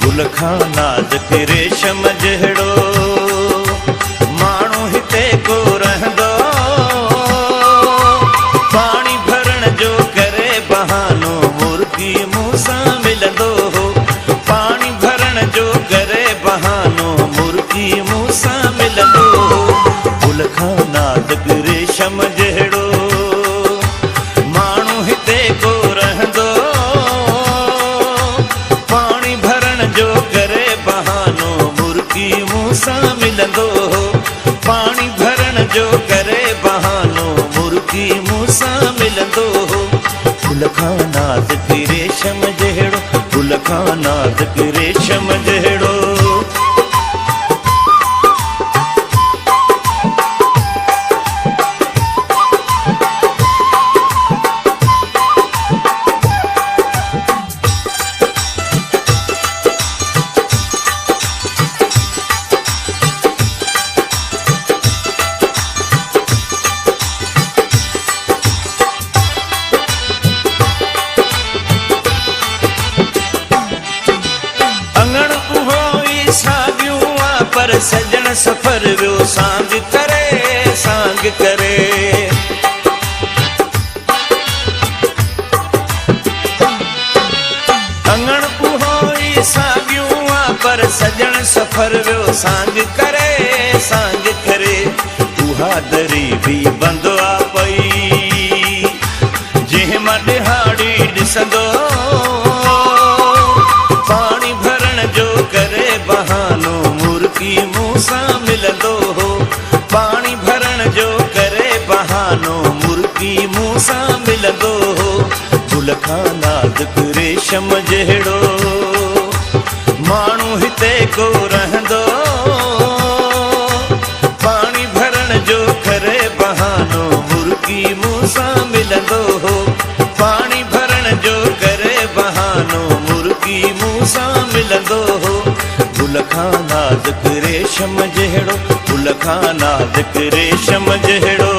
गुल खां नाज़ुक रेशम जहिड़ो माण्हू हिते को रहंदो। पाणी भरण जो करे बहानो मुर्गी मूं सां मिलंदो हो। पाणी भरण जो करे बहानो मुर्गी मूं सां मिलंदो हो। गुल खां नाज़ुक रेशम जहिड़ो माण्हू हिते को रहंदो। पाणी भरण जो करे बहानो मुर्गी मूं सां मिलंदो हो। पाणी भरण जो करे बहानो मुर्गी मूं सां मिलंदो हो। गुल खां नाज़ुक रेशम जहिड़ो गुल खां नाज़ुक रेशम जहिड़ो। पर सजण सफ़र वियो सांग करे सांग करे। अंगण उहो ई साॻियूं आहे पर सजण सफ़र वियो सांग करे सांग करे। उहा दरी बि बंदि आहे पई जंहिं मां ॾिहाड़ी ॾिसंदो। पाणी भरण जो करे बहानो मुर्गी मूं सां मिलंदो हो। पाणी भरण जो करे बहानो मुर्गी मूं सां मिलंदो हो। गुल खां नाज़ुक रेशम जहिड़ो माण्हू हिते को रहंदो। पाणी भरण जो करे बहानो मुर्गी मूं सां मिलंदो हो। पाणी भरण जो करे बहानो मुर्गी मूं सां मिलंदो हो। गुल खां नाज़ुक रेशम जहिड़ो गुल खां नाज़ुक रेशम जहिड़ो।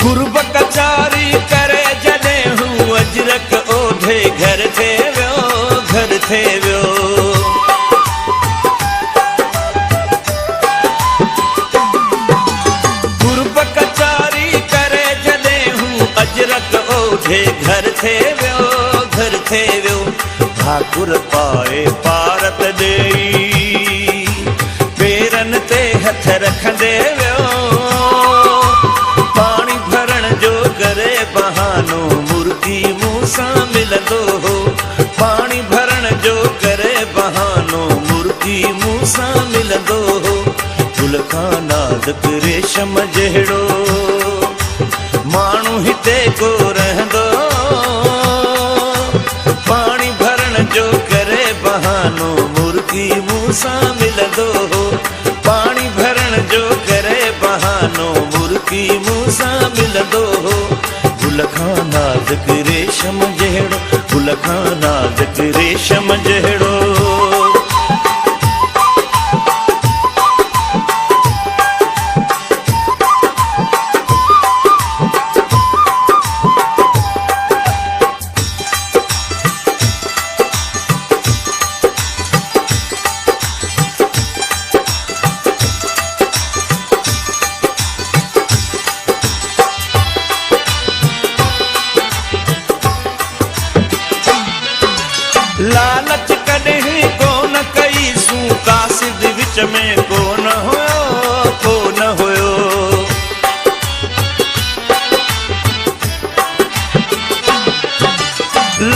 कुर्ब कचारी करे जॾहिं हू अजरक ओढ़े घर थे वियो घर थे वियो। कुर्ब कचारी करे जॾहिं हू अजरक ओढ़े घर थे वियो घर थे वियो। भाकुर पाए पारत ॾेई पेरनि ते हथ रखंदे वियो। पाणी भरण जो करे बहानो मुर्गी मूं सां मिलंदो हो। पाणी भरण जो करे बहानो मुर्गी मूं सां मिलंदो हो। गुल खां नाज़ुक रेशम जहिड़ो माण्हू हिते को रहंदो। पाणी भरण जो करे बहानो मुर्गी मूं सां मिलंदो हो। पाणी भरण जो करे बहानो मुर्गी मूं सां मिलंदो हो। गुल खां नाज़ुक रेशम जहिड़ो गुल खां नाज़ुक रेशम जहिड़ो। लालच कॾहिं कोन कई सूं कासिद विच में कोन हुयो कोन हुयो।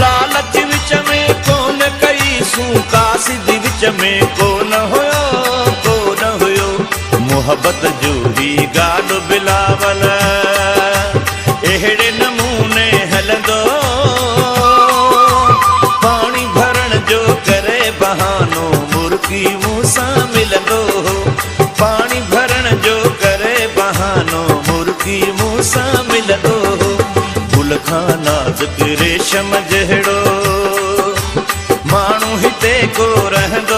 लालच विच में कोन कई सूं कासिद विच में कोन हुयो कोन हुयो। मोहब्बत जो ही ॻाल्हि बिलावल अहिड़े नमूने हलंदो। पाणी भरण जो करे बहानो मुर्गी मूं सां मिलंदो। सां मिलंदो हो। गुल खां नाज़ुक रेशम जहिड़ो माण्हू हिते को रहंदो